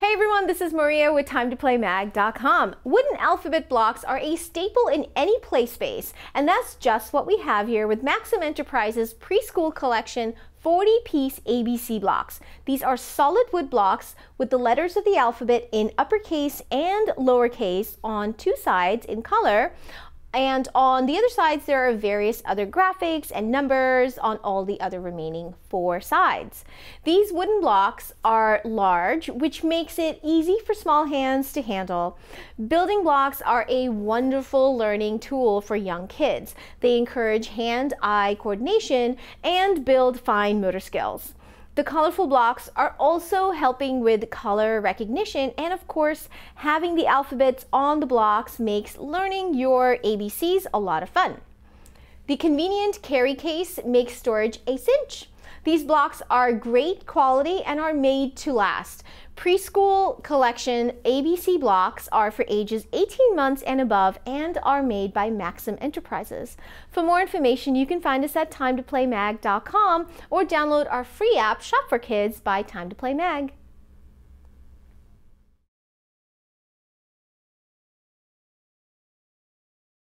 Hey everyone, this is Maria with TimeToPlayMag.com. Wooden alphabet blocks are a staple in any play space, and that's just what we have here with Maxim Enterprises Preschool Collection 40-piece ABC blocks. These are solid wood blocks with the letters of the alphabet in uppercase and lowercase on two sides in color. And on the other sides, there are various other graphics and numbers on all the other remaining four sides. These wooden blocks are large, which makes it easy for small hands to handle. Building blocks are a wonderful learning tool for young kids. They encourage hand-eye coordination and build fine motor skills. The colorful blocks are also helping with color recognition, and of course, having the alphabets on the blocks makes learning your ABCs a lot of fun. The convenient carry case makes storage a cinch. These blocks are great quality and are made to last. Preschool collection ABC blocks are for ages 18 months and above and are made by Maxim Enterprises. For more information, you can find us at TimeToPlayMag.com or download our free app Shop for Kids by Time to Play Mag.